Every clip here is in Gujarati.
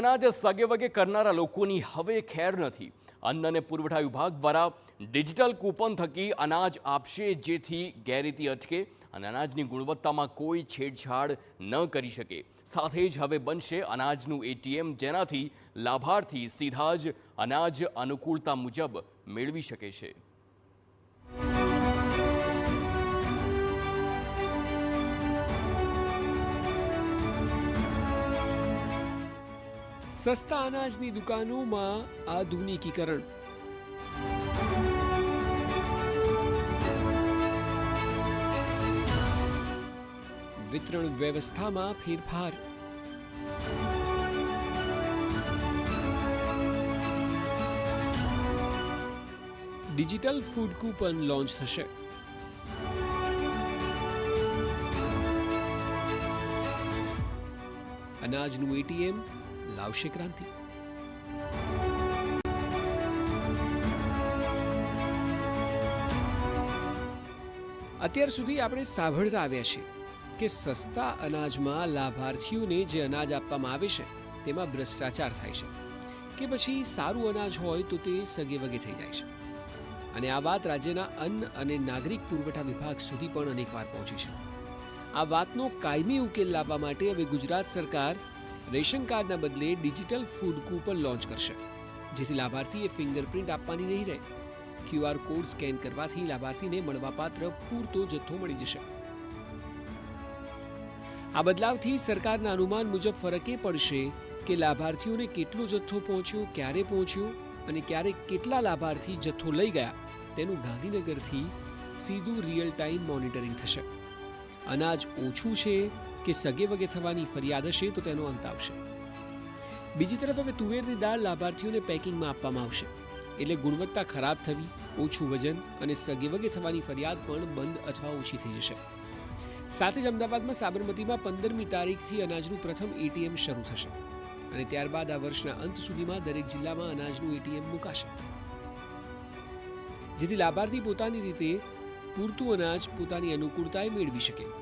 અનાજ સગે વગે કરનારા લોકોની હવે ખેર નથી। અન્ન અને પુરવઠા વિભાગ દ્વારા ડિજિટલ કૂપન થકી અનાજ આપશે, જેથી ગેરરીતિ અટકે અને અનાજની ગુણવત્તામાં કોઈ છેડછાડ ન કરી શકે। સાથે જ હવે બનશે અનાજનું એટીએમ, જેનાથી લાભાર્થી સીધા જ અનાજ અનુકૂળતા મુજબ મેળવી શકે છે। સસ્તા અનાજની દુકાનોમાં આધુનિકીકરણ, વિતરણ વ્યવસ્થામાં ફેરફાર, ડિજિટલ ફૂડ કૂપન લોન્ચ થશે। અનાજનું એટીએમ લાવશે ક્રાંતિ। અત્યાર સુધી આપણે સાંભળતા આવ્યા છીએ કે સસ્તા અનાજમાં લાભાર્થીઓને જે અનાજ આપવામાં આવે છે તેમાં ભ્રષ્ટાચાર થાય છે, કે પછી સારું અનાજ હોય તો તે સગે વગે થઈ જાય છે। અને આ વાત રાજ્યના અન્ન અને નાગરિક પુરવઠા વિભાગ સુધી પણ અનેકવાર પહોંચી છે। આ વાતનો કાયમી ઉકેલ લાવવા માટે હવે ગુજરાત સરકાર રેશન કાર્ડના બદલે ડિજિટલ ફૂડ કૂપન લોન્ચ કરશે, જેથી લાભાર્થીએ ફિંગરપ્રિન્ટ આપવાની નહીં રહે। QR કોડ સ્કેન કરવાથી લાભાર્થીને મળવાપાત્ર પૂરતો જથ્થો મળી જશે। આ બદલાવથી સરકારના અનુમાન મુજબ ફરક એ પડશે કે લાભાર્થીઓને કેટલો જથ્થો પહોંચ્યો, ક્યારે પહોંચ્યો અને ક્યારે કેટલા લાભાર્થી જથ્થો લઈ ગયા તેનું ગાંધીનગરથી સીધું રિયલ ટાઈમ મોનિટરિંગ થશે। અનાજ ઓછું છે કે સગે વગે થવાની ફરિયાદ હશે તો તેનો અંત આવશે। બીજી તરફ હવે તુવેરની દાળ લાભાર્થીઓને પેકિંગમાં આપવામાં આવશે, એટલે ગુણવત્તા ખરાબ થવી, ઓછું વજન અને સગે વગે થવાની ફરિયાદ પણ બંધ અથવા ઓછી થઈ જશે। સાથે જ અમદાવાદમાં સાબરમતીમાં 15મી તારીખથી અનાજનું પ્રથમ એટીએમ શરૂ થશે અને ત્યારબાદ આ વર્ષના અંત સુધીમાં દરેક જિલ્લામાં અનાજનું એટીએમ મુકાશે, જેથી લાભાર્થી પોતાની રીતે પૂરતું અનાજ પોતાની અનુકૂળતાએ મેળવી શકે।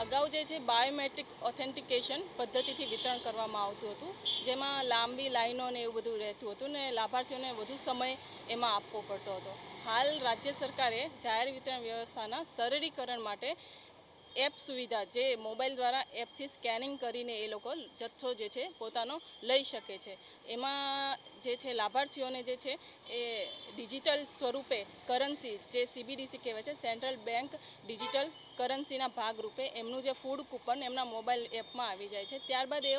અગાઉ જે છે બાયોમેટ્રિક ઓથેન્ટિકેશન પદ્ધતિથી વિતરણ કરવામાં આવતું હતું, જેમાં લાંબી લાઈનો ને એવું બધું રહેતું હતું ને લાભાર્થીઓને વધુ સમય એમાં આપવો પડતો હતો। હાલ રાજ્ય સરકારે જાહેર વિતરણ વ્યવસ્થાના સરળીકરણ માટે એપ સુવિધા, જે મોબાઈલ દ્વારા એપથી સ્કેનિંગ કરીને એ લોકો જથ્થો જે છે પોતાનો લઈ શકે છે। એમાં જે છે લાભાર્થીઓને જે છે એ ડિજિટલ સ્વરૂપે કરન્સી, જે CBDC કહેવાય છે, સેન્ટ્રલ બેંક ડિજિટલ કરન્સીના ભાગરૂપે એમનું જે ફૂડ કૂપન એમના મોબાઈલ એપમાં આવી જાય છે। ત્યારબાદ એ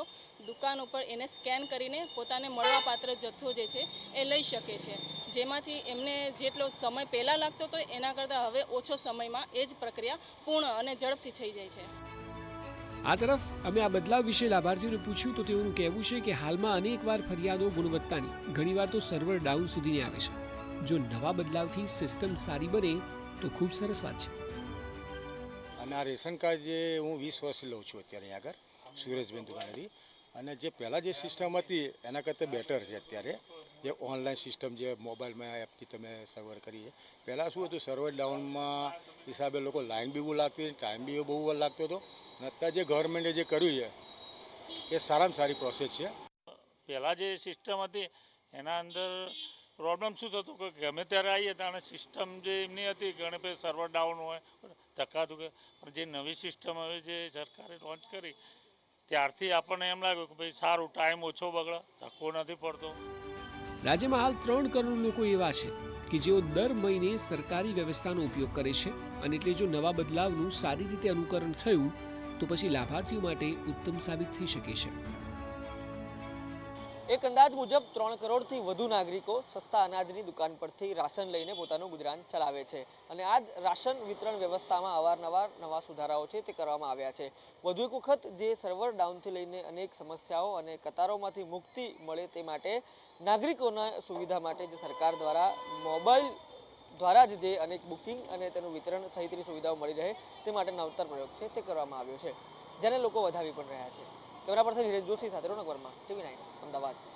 દુકાન ઉપર એને સ્કેન કરીને પોતાને મળવાપાત્ર જથ્થો જે છે એ લઈ શકે છે, જેમાંથી એમને જેટલો સમય પહેલાં લાગતો હતો એના કરતાં હવે ઓછો સમયમાં એ જ પ્રક્રિયા પૂર્ણ અને ઝડપથી થઈ જાય છે। આ તરફ અમે આ બદલાવ વિશે લાભાર્થીઓને પૂછ્યું તો તેઓનું કહેવું છે કે હાલમાં અનેકવાર ફરિયાદો ગુણવત્તાની, ઘણીવાર તો સર્વર ડાઉન સુધીની આવે છે। જો નવા બદલાવથી સિસ્ટમ સારી બને તો ખૂબ સરસ વાત છે। અને આ રેશન કાર્ડ જે હું 20 વર્ષથી લઉં છું અત્યારે અહીં આગળ સુરેશબેન દુકાનેથી, અને જે પહેલાં જે સિસ્ટમ હતી એના કરતાં બેટર છે અત્યારે। જે ઓનલાઈન સિસ્ટમ જે મોબાઈલમાં એપથી તમે સગવડ કરી, પહેલાં શું હતું સર્વર ડાઉનમાં હિસાબે લોકો લાઈન બી બહુ લાગતી, ટાઈમ બી બહુ વાર લાગતો હતો, અને અત્યારે જે ગવર્મેન્ટે જે કર્યું છે એ સારામાં સારી પ્રોસેસ છે। પહેલાં જે સિસ્ટમ હતી એના અંદર પ્રોબ્લેમ શું થતું કે ગમે ત્યારે આવીએ ત્યારે સિસ્ટમ જે એમની હતી ઘણી પછી સર્વર ડાઉન હોય, ધક્કા ધુકે, પણ જે નવી સિસ્ટમ હવે જે સરકારે લોન્ચ કરી ત્યારથી આપણને એમ લાગ્યું કે ભાઈ સારું, ટાઈમ ઓછો બગડે, ધક્કો નથી પડતો। રાજ્યમાં હાલ 3 કરોડ લોકો એવા છે કે જેઓ દર મહિને સરકારી વ્યવસ્થાનો ઉપયોગ કરે છે, અને એટલે જો નવા બદલાવનું સારી રીતે અનુકરણ થયું તો પછી લાભાર્થીઓ માટે ઉત્તમ સાબિત થઈ શકે છે। એક અંદાજ મુજબ 3 કરોડથી વધુ નાગરિકો સસ્તા અનાજની દુકાન પરથી રાશન લઈને પોતાનું ગુજરાન ચલાવે છે, અને આ જ રાશન વિતરણ વ્યવસ્થામાં અવારનવાર નવા સુધારાઓ છે તે કરવામાં આવ્યા છે। વધુ એક વખત જે સર્વર ડાઉનથી લઈને અનેક સમસ્યાઓ અને કતારોમાંથી મુક્તિ મળે તે માટે નાગરિકોના સુવિધા માટે જે સરકાર દ્વારા મોબાઈલ દ્વારા જ જે અનેક બુકિંગ અને તેનું વિતરણ સહિતની સુવિધાઓ મળી રહે તે માટે નવતર પ્રયોગ છે તે કરવામાં આવ્યો છે, જેને લોકો વધાવી પણ રહ્યા છે। કેમેરા પર્સન હિરેન જોશી સાથે રોનક વર્મા, TV9 અમદાવાદ।